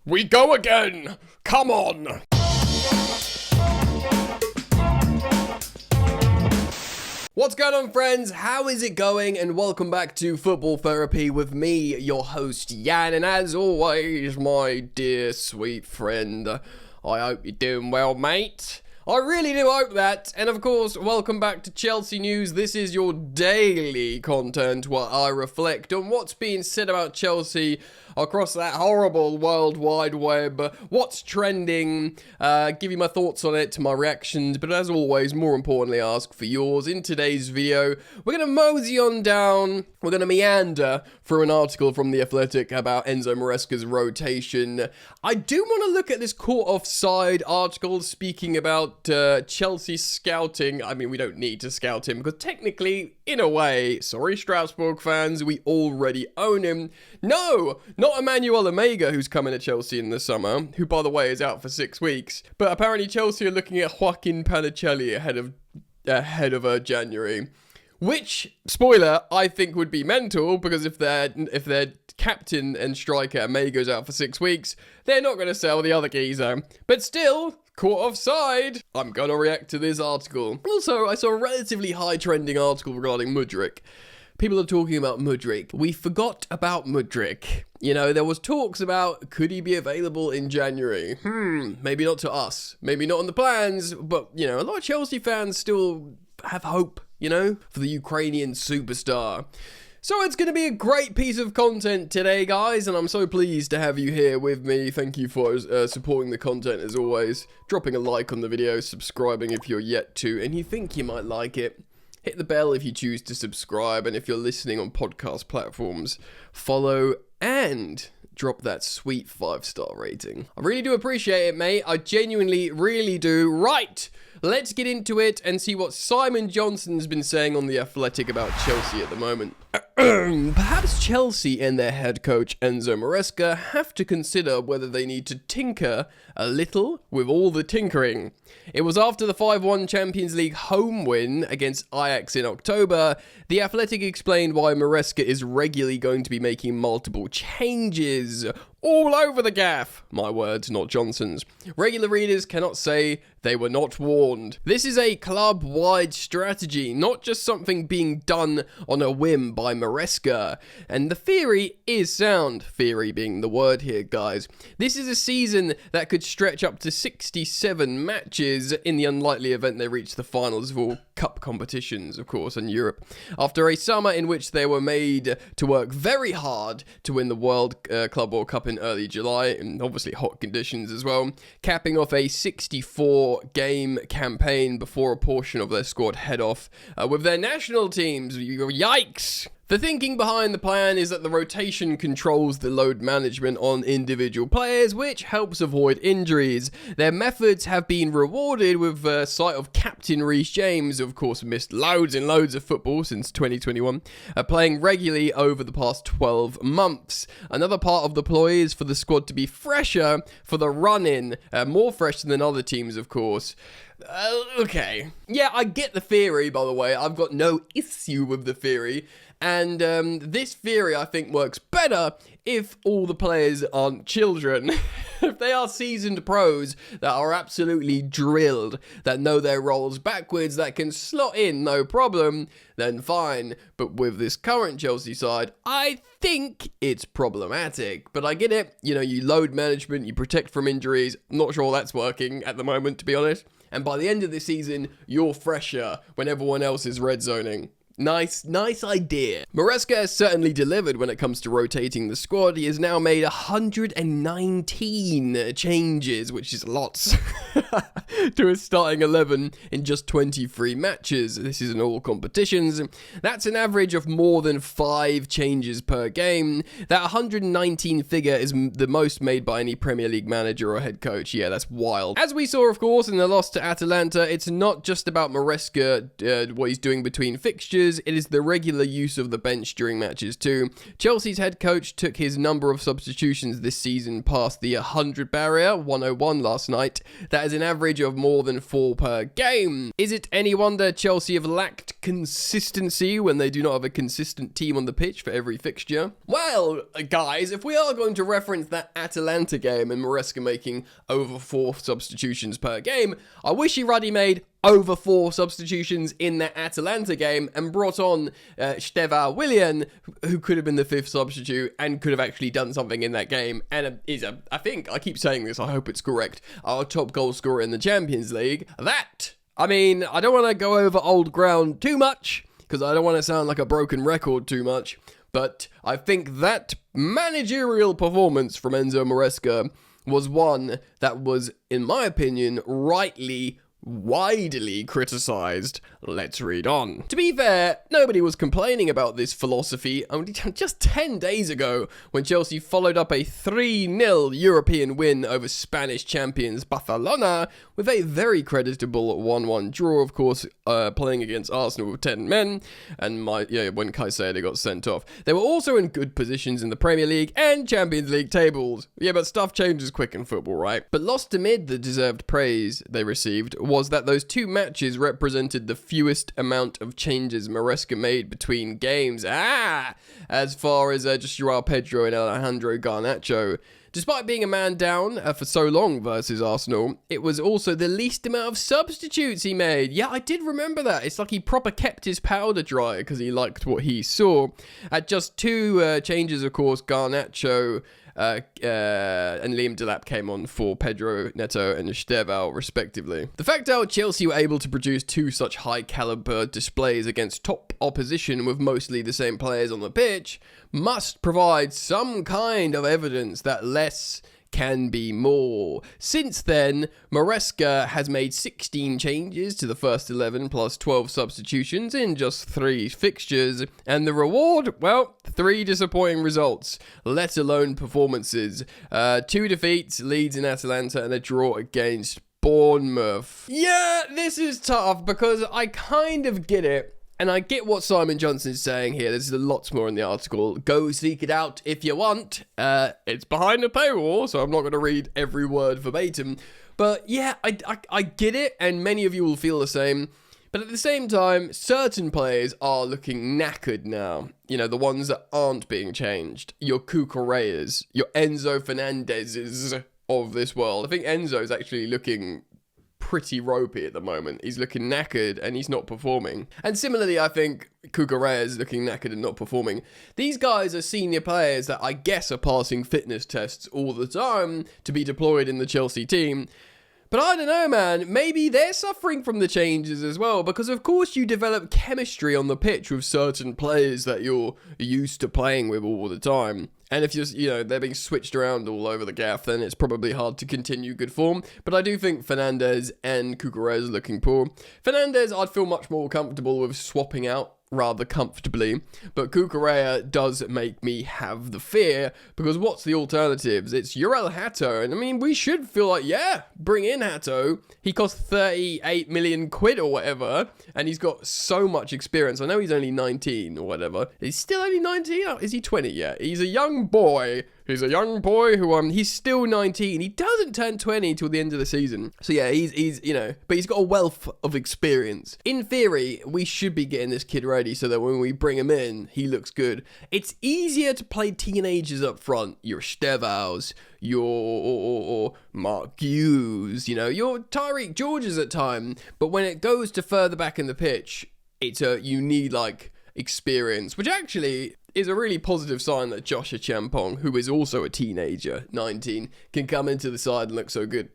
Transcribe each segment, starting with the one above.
We go again! Come on! What's going on, friends? How is it going? And welcome back to Football Therapy with me, your host, Jan. And as always, my dear sweet friend, I hope you're doing well, mate. I really do hope that. And of course, welcome back to Chelsea News. This is your daily content where I reflect on what's being said about Chelsea across that horrible World Wide Web, what's trending, give you my thoughts on it, my reactions, but as always, more importantly, ask for yours. In today's video, we're going to mosey on down, we're going to meander through an article from The Athletic about Enzo Maresca's rotation. I do want to look at this caught offside article speaking about Chelsea scouting. I mean, we don't need to scout him because technically, in a way, sorry Strasbourg fans, we already own him. No, not Emmanuel Omega, who's coming to Chelsea in the summer, who, by the way, is out for 6 weeks. But apparently Chelsea are looking at Joaquin Panicelli ahead of January. Which, spoiler, I think would be mental, because if their captain and striker Omega's out for 6 weeks, they're not going to sell the other geezer. But still, caught offside. I'm going to react to this article. Also, I saw a relatively high trending article regarding Mudryk. People are talking about Mudryk. We forgot about Mudryk. You know, there was talks about, could he be available in January? Maybe not to us. Maybe not on the plans, but, you know, a lot of Chelsea fans still have hope, you know, for the Ukrainian superstar. So it's going to be a great piece of content today, guys, and I'm so pleased to have you here with me. Thank you for supporting the content as always, dropping a like on the video, subscribing if you're yet to, and you think you might like it. Hit the bell if you choose to subscribe, and if you're listening on podcast platforms, follow and drop that sweet 5-star rating. I really do appreciate it, mate. I genuinely really do. Right, let's get into it and see what Simon Johnson's been saying on The Athletic about Chelsea at the moment. Perhaps Chelsea and their head coach Enzo Maresca have to consider whether they need to tinker a little with all the tinkering. It was after the 5-1 Champions League home win against Ajax in October, The Athletic explained why Maresca is regularly going to be making multiple changes all over the gaff. My words, not Johnson's. Regular readers cannot say they were not warned. This is a club-wide strategy, not just something being done on a whim by Maresca. And the theory is sound. Theory being the word here, guys. This is a season that could stretch up to 67 matches in the unlikely event they reach the finals of all cup competitions, of course, in Europe. After a summer in which they were made to work very hard to win the World Club World Cup in early July, and obviously hot conditions as well, capping off a 64-game campaign before a portion of their squad head off with their national teams. Yikes! The thinking behind the plan is that the rotation controls the load management on individual players, which helps avoid injuries. Their methods have been rewarded with the sight of Captain Reece James, who of course missed loads and loads of football since 2021, playing regularly over the past 12 months. Another part of the ploy is for the squad to be fresher for the run-in, more fresh than other teams, of course. Okay. Yeah, I get the theory, by the way. I've got no issue with the theory. And this theory, I think, works better if all the players aren't children. If they are seasoned pros that are absolutely drilled, that know their roles backwards, that can slot in no problem, then fine. But with this current Chelsea side, I think it's problematic. But I get it. You know, you load management, you protect from injuries. I'm not sure that's working at the moment, to be honest. And by the end of the season, you're fresher when everyone else is red zoning. Nice idea. Maresca has certainly delivered when it comes to rotating the squad. He has now made 119 changes, which is lots, to his starting 11 in just 23 matches. This is in all competitions. That's an average of more than 5 changes per game. That 119 figure is the most made by any Premier League manager or head coach. Yeah, that's wild. As we saw, of course, in the loss to Atalanta, it's not just about Maresca, what he's doing between fixtures. It is the regular use of the bench during matches too. Chelsea's head coach took his number of substitutions this season past the 100 barrier, 101 last night. That is an average of more than 4 per game. Is it any wonder Chelsea have lacked consistency when they do not have a consistent team on the pitch for every fixture? Well, guys, if we are going to reference that Atalanta game and Maresca making over 4 substitutions per game, I wish he ruddy made over 4 substitutions in that Atalanta game and brought on Steva Willian, who could have been the 5th substitute and could have actually done something in that game, and I think, I keep saying this, I hope it's correct, our top goal scorer in the Champions League. I don't want to go over old ground too much, because I don't want to sound like a broken record too much, but I think that managerial performance from Enzo Maresca was one that was, in my opinion, widely criticised. Let's read on. To be fair, nobody was complaining about this philosophy only just 10 days ago when Chelsea followed up a 3-0 European win over Spanish champions Barcelona with a very creditable 1-1 draw, of course, playing against Arsenal with 10 men, and when Caicedo got sent off. They were also in good positions in the Premier League and Champions League tables. Yeah, but stuff changes quick in football, right? But lost amid the deserved praise they received was that those 2 matches represented the fewest amount of changes Maresca made between games. As far as just Joao Pedro and Alejandro Garnacho. Despite being a man down for so long versus Arsenal, it was also the least amount of substitutes he made. Yeah, I did remember that. It's like he proper kept his powder dry because he liked what he saw. At just 2 changes, of course, Garnacho and Liam Delap came on for Pedro Neto and Estevao, respectively. The fact that Chelsea were able to produce 2 such high-caliber displays against top opposition with mostly the same players on the pitch must provide some kind of evidence that less can be more. Since then, Maresca has made 16 changes to the first 11 plus 12 substitutions in just 3 fixtures, and the reward, well, 3 disappointing results, let alone performances. 2 defeats, Leeds and Atalanta, and a draw against Bournemouth. Yeah, this is tough because I kind of get it. And I get what Simon Johnson's saying here. There's lots more in the article. Go seek it out if you want. It's behind a paywall, so I'm not going to read every word verbatim. But yeah, I get it, and many of you will feel the same. But at the same time, certain players are looking knackered now. You know, the ones that aren't being changed. Your Cucureas, your Enzo Fernandezes of this world. I think Enzo's actually looking pretty ropey at the moment. He's looking knackered and he's not performing. And similarly, I think Cucurella is looking knackered and not performing. These guys are senior players that I guess are passing fitness tests all the time to be deployed in the Chelsea team. But I don't know, man, maybe they're suffering from the changes as well, because of course you develop chemistry on the pitch with certain players that you're used to playing with all the time. And if they're being switched around all over the gaff, then it's probably hard to continue good form. But I do think Fernandez and Cucurella are looking poor. Fernandez, I'd feel much more comfortable with swapping out rather comfortably, but Cucurella does make me have the fear, because what's the alternatives? It's Uriel Hato, and I mean, we should feel like, yeah, bring in Hato. He cost 38 million quid or whatever, and he's got so much experience. I know he's only 19 or whatever. He's still only 19? Oh, is he 20 yet? He's a young boy. He's a young boy who, he's still 19. He doesn't turn 20 till the end of the season. So yeah, he's but he's got a wealth of experience. In theory, we should be getting this kid ready so that when we bring him in, he looks good. It's easier to play teenagers up front. Your Stevaus, your Mark Hughes, your Tyreek Georges at time. But when it goes to further back in the pitch, you need experience, which actually is a really positive sign that Joshua Champong, who is also a teenager, 19, can come into the side and look so good.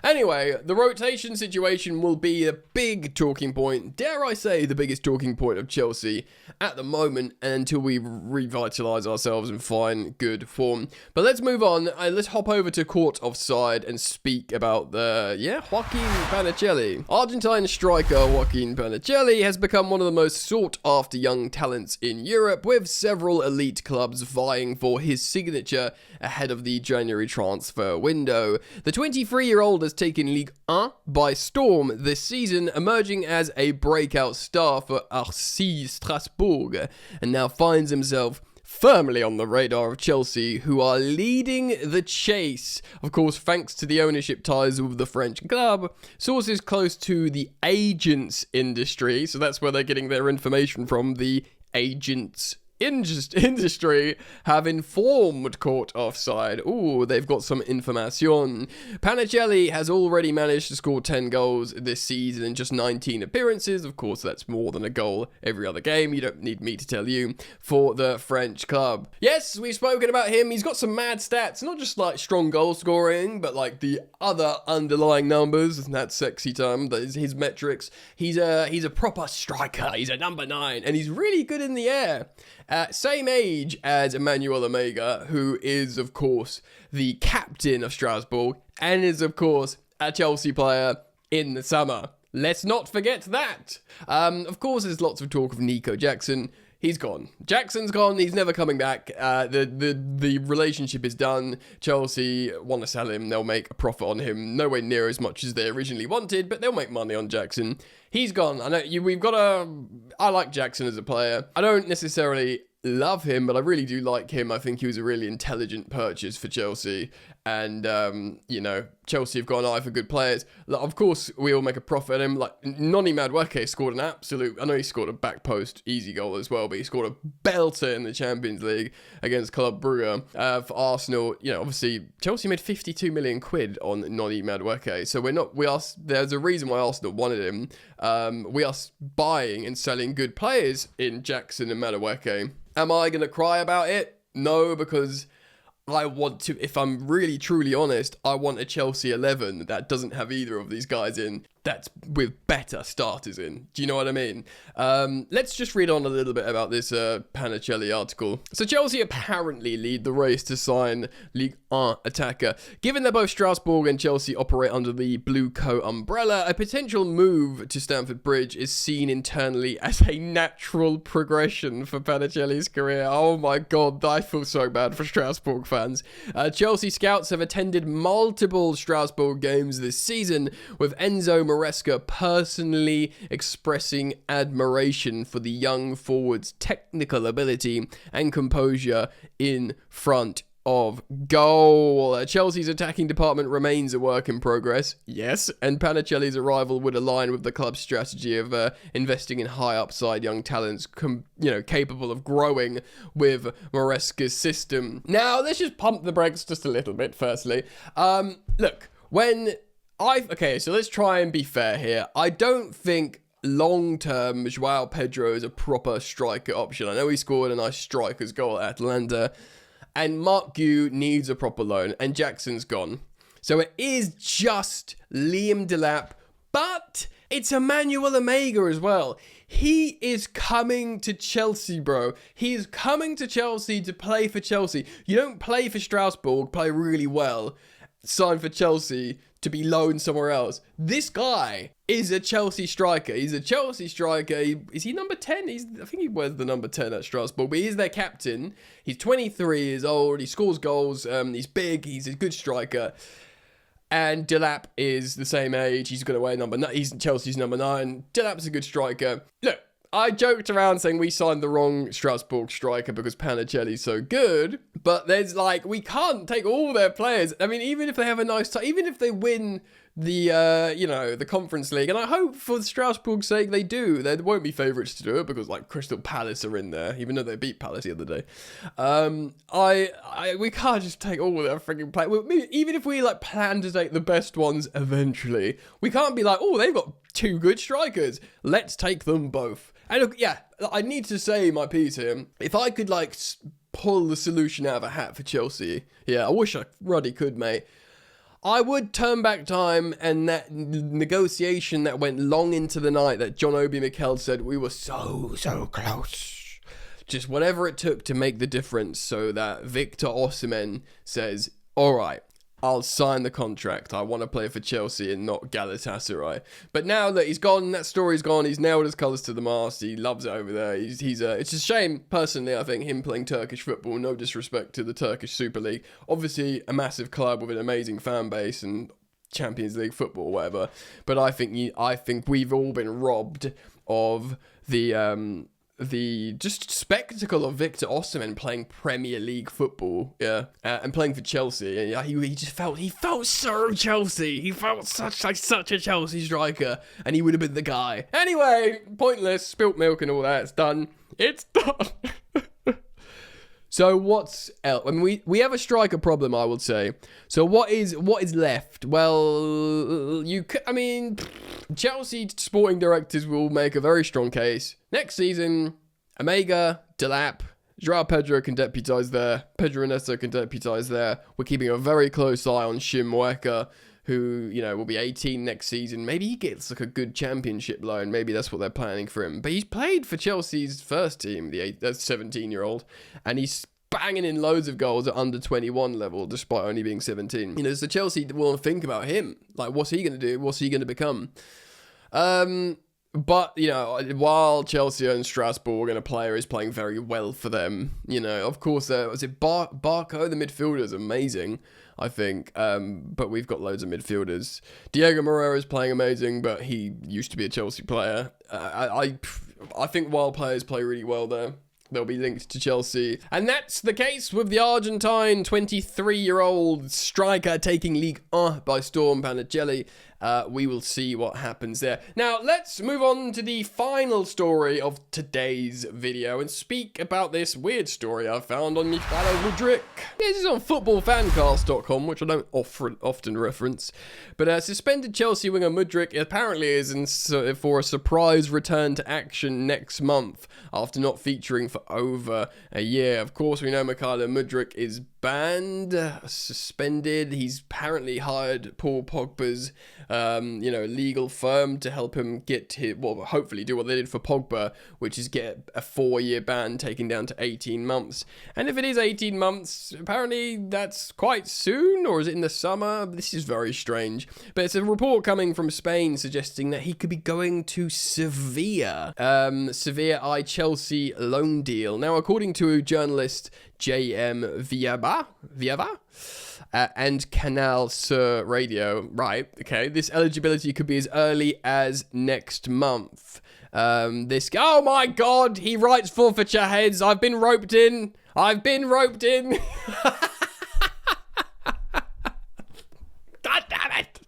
Anyway, the rotation situation will be a big talking point, dare I say the biggest talking point of Chelsea at the moment, until we revitalise ourselves and find good form. But let's move on, and let's hop over to Court Offside and speak about Joaquin Panicelli. Argentine striker Joaquin Panicelli has become one of the most sought after young talents in Europe, with several elite clubs vying for his signature ahead of the January transfer window. The 23-year-old has taken Ligue 1 by storm this season, emerging as a breakout star for RC Strasbourg, and now finds himself firmly on the radar of Chelsea, who are leading the chase. Of course, thanks to the ownership ties with the French club, sources close to the agents industry, so that's where they're getting their information from, the agents industry, have informed Court Offside. Ooh, they've got some information. Panicelli has already managed to score 10 goals this season in just 19 appearances. Of course, that's more than a goal every other game. You don't need me to tell you, for the French club. Yes, we've spoken about him. He's got some mad stats, not just like strong goal scoring, but like the other underlying numbers. Isn't that sexy time? His metrics. He's a proper striker. He's a number 9, and he's really good in the air. Same age as Emmanuel Omega, who is, of course, the captain of Strasbourg and is, of course, a Chelsea player in the summer. Let's not forget that. Of course, there's lots of talk of Nico Jackson. He's gone. Jackson's gone. He's never coming back. The relationship is done. Chelsea want to sell him. They'll make a profit on him. Nowhere near as much as they originally wanted, but they'll make money on Jackson. He's gone. I know I like Jackson as a player. I don't necessarily love him, but I really do like him. I think he was a really intelligent purchase for Chelsea. And, Chelsea have got an eye for good players. Like, of course, we all make a profit on him. Like, Noni Madueke scored an absolute... I know he scored a back post easy goal as well, but he scored a belter in the Champions League against Club Brugge for Arsenal. You know, obviously, Chelsea made 52 million quid on Noni Madueke. So there's a reason why Arsenal wanted him. We are buying and selling good players in Jackson and Madueke. Am I going to cry about it? No, because I want to, if I'm really truly honest, I want a Chelsea 11 that doesn't have either of these guys in, that's with better starters in. Do you know what I mean? Let's just read on a little bit about this Panicelli article. So Chelsea apparently lead the race to sign Ligue 1 attacker. Given that both Strasbourg and Chelsea operate under the Blue Coat umbrella, a potential move to Stamford Bridge is seen internally as a natural progression for Panicelli's career. Oh my god, I feel so bad for Strasbourg fans. Chelsea scouts have attended multiple Strasbourg games this season, with Enzo Maresca personally expressing admiration for the young forward's technical ability and composure in front of goal. Chelsea's attacking department remains a work in progress, yes, and Panicelli's arrival would align with the club's strategy of investing in high upside young talents, capable of growing with Maresca's system. Now, let's just pump the brakes just a little bit, firstly. Look, so let's try and be fair here. I don't think long-term João Pedro is a proper striker option. I know he scored a nice striker's goal at Atlanta, and Mark Gu needs a proper loan, and Jackson's gone. So it is just Liam Delap, but it's Emmanuel Omega as well. He is coming to Chelsea, bro. He is coming to Chelsea to play for Chelsea. You don't play for Strasbourg, play really well, sign for Chelsea to be loaned somewhere else. This guy is a Chelsea striker. He's a Chelsea striker. Is he number 10? I think he wears the number 10 at Strasbourg, but he's their captain. He's 23 years old. He scores goals. He's big. He's a good striker. And Delap is the same age. He's going to wear number 9. He's Chelsea's number 9. Delap's a good striker. Look, I joked around saying we signed the wrong Strasbourg striker because Panicelli's so good, but we can't take all their players. I mean, even if they have a nice time, even if they win the Conference League, and I hope for Strasbourg's sake they do. They won't be favourites to do it because Crystal Palace are in there, even though they beat Palace the other day. We can't just take all their freaking players. Even if we plan to take the best ones eventually, we can't be they've got 2 good strikers. Let's take them both. And look, yeah, I need to say my piece here. If I could pull the solution out of a hat for Chelsea, yeah, I wish I ruddy could, mate. I would turn back time, and that negotiation that went long into the night that John Obi Mikel said we were so close. Just whatever it took to make the difference so that Victor Osimhen says, all right, I'll sign the contract. I want to play for Chelsea and not Galatasaray. But now that he's gone, that story's gone. He's nailed his colours to the mast. He loves it over there. It's a shame, personally, I think, him playing Turkish football. No disrespect to the Turkish Super League. Obviously, a massive club with an amazing fan base and Champions League football, whatever. But I think we've all been robbed of the the just spectacle of Victor Osimhen playing Premier League football, and playing for Chelsea. And he felt so Chelsea. He felt such a Chelsea striker, and he would have been the guy. Anyway, pointless, spilt milk and all that. It's done. It's done. So what's else? I mean, we have a striker problem, I would say. So what is left? Well, Chelsea sporting directors will make a very strong case. Next season, Omega, Delap, Joao Pedro can deputise there. Pedro Neto can deputise there. We're keeping a very close eye on Mudryk, who, will be 18 next season. Maybe he gets like a good championship loan. Maybe that's what they're planning for him. But he's played for Chelsea's first team, the 17-year-old, and he's banging in loads of goals at under 21 level, despite only being 17. So Chelsea will think about him. Like, what's he going to do? What's he going to become? But, while Chelsea and Strasbourg and a player is playing very well for them, of course, was it Barco, the midfielder, is amazing, I think. But we've got loads of midfielders. Diego Moreira is playing amazing, but he used to be a Chelsea player. I think while players play really well there, they'll be linked to Chelsea. And that's the case with the Argentine 23-year-old striker taking Ligue 1 by storm, Panagelli. We will see what happens there. Now, let's move on to the final story of today's video and speak about this weird story I found on Mudryk. This is on footballfancast.com, which I don't often reference. But suspended Chelsea winger Mudryk apparently is for a surprise return to action next month after not featuring for over a year. Of course, we know Mykhailo Mudryk is banned, suspended. He's apparently hired Paul Pogba's legal firm to help him hopefully do what they did for Pogba, which is get a 4-year ban taken down to 18 months. And if it is 18 months, apparently that's quite soon, or is it in the summer? This is very strange. But it's a report coming from Spain suggesting that he could be going to Sevilla. Sevilla Chelsea loan deal. Now, according to journalist J.M. Viaba and Canal Sur Radio, right, okay, this eligibility could be as early as next month. Oh my god, he writes forfeiture heads. I've been roped in. God damn it.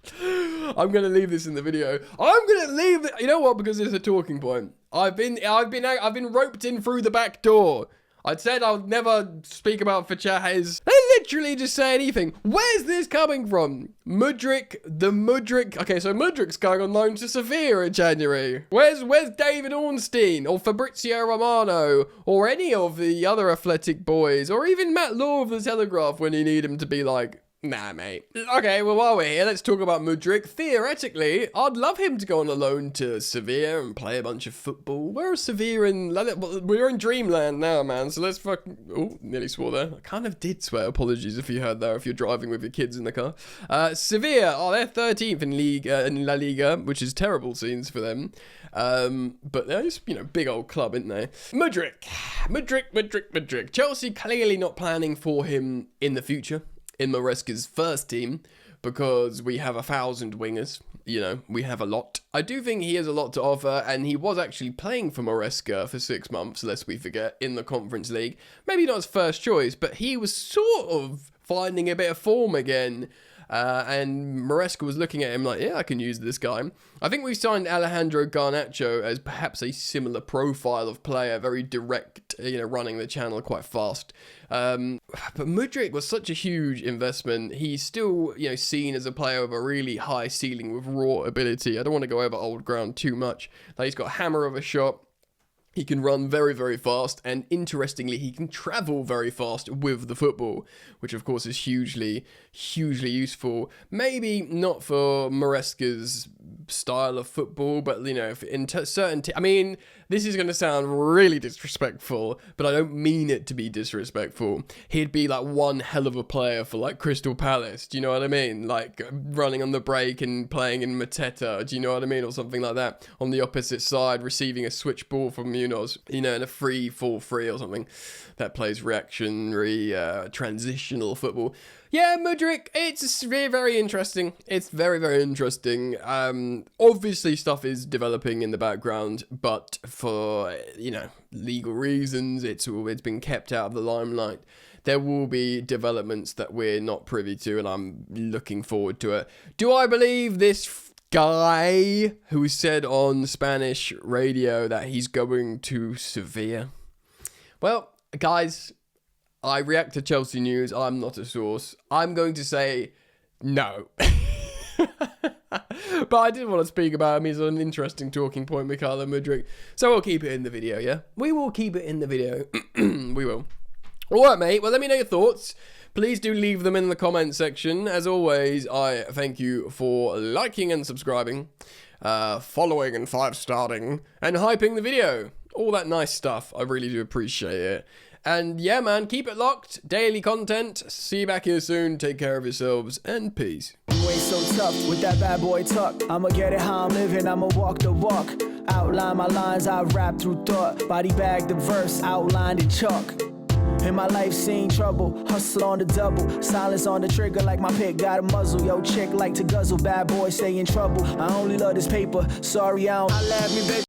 I'm going to leave this in the video. You know what? Because it's a talking point. I've been roped in through the back door. I said I would never speak about Fachahez. They literally just say anything. Where's this coming from? Mudryk. Okay, so Mudryk's going on loan to Sevilla in January. Where's David Ornstein or Fabrizio Romano or any of the other athletic boys or even Matt Law of the Telegraph when you need him to be like, nah, mate. Okay, well, while we're here, let's talk about Mudryk. Theoretically, I'd love him to go on a loan to Sevilla and play a bunch of football. Where is Sevilla in... We're in dreamland now, man, so let's fucking... Oh, nearly swore there. I kind of did swear. Apologies if you heard that, if you're driving with your kids in the car. Sevilla, they're 13th in La Liga, which is terrible scenes for them. But they're just, big old club, aren't they? Mudryk. Chelsea clearly not planning for him in the future in Maresca's first team, because we have 1,000 wingers. We have a lot. I do think he has a lot to offer, and he was actually playing for Maresca for 6 months, lest we forget, in the Conference League. Maybe not his first choice, but he was sort of finding a bit of form again. And Maresca was looking at him like, yeah, I can use this guy. I think we signed Alejandro Garnacho as perhaps a similar profile of player, very direct, running the channel quite fast. But Mudryk was such a huge investment. He's still, seen as a player with a really high ceiling with raw ability. I don't want to go over old ground too much. He's got a hammer of a shot. He can run very, very fast, and interestingly, he can travel very fast with the football, which of course is hugely, hugely useful. Maybe not for Maresca's style of football, but this is going to sound really disrespectful, but I don't mean it to be disrespectful. He'd be like one hell of a player for like Crystal Palace, do you know what I mean? Like running on the break and playing in Mateta, do you know what I mean? Or something like that. On the opposite side, receiving a switch ball from Munoz, in a 3-4-3 or something that plays reactionary, transitional football. Yeah, Mudryk, it's very, very interesting. It's very, very interesting. Obviously, stuff is developing in the background, but for, you know, legal reasons. It's been kept out of the limelight. There will be developments that we're not privy to, and I'm looking forward to it. Do I believe this guy who said on Spanish radio that he's going to Sevilla? Well, guys, I react to Chelsea news. I'm not a source. I'm going to say no. But I did want to speak about him. He's an interesting talking point, Mikhailo Mudryk. So we'll keep it in the video, yeah? We will keep it in the video. We will. Alright, mate. Well, let me know your thoughts. Please do leave them in the comment section. As always, I thank you for liking and subscribing, following and 5-starring, and hyping the video. All that nice stuff. I really do appreciate it. And yeah, man, keep it locked. Daily content. See you back here soon. Take care of yourselves, and peace. You ain't so tough with that bad boy tuck. I'ma get it how I'm living, I'ma walk the walk. Outline my lines, I rap through thought. Body bag the verse, outlined in chalk. In my life seen trouble, hustle on the double. Silence on the trigger like my pick got a muzzle. Yo, chick like to guzzle, bad boy stay in trouble. I only love this paper, sorry I don't. I laugh me, bitch.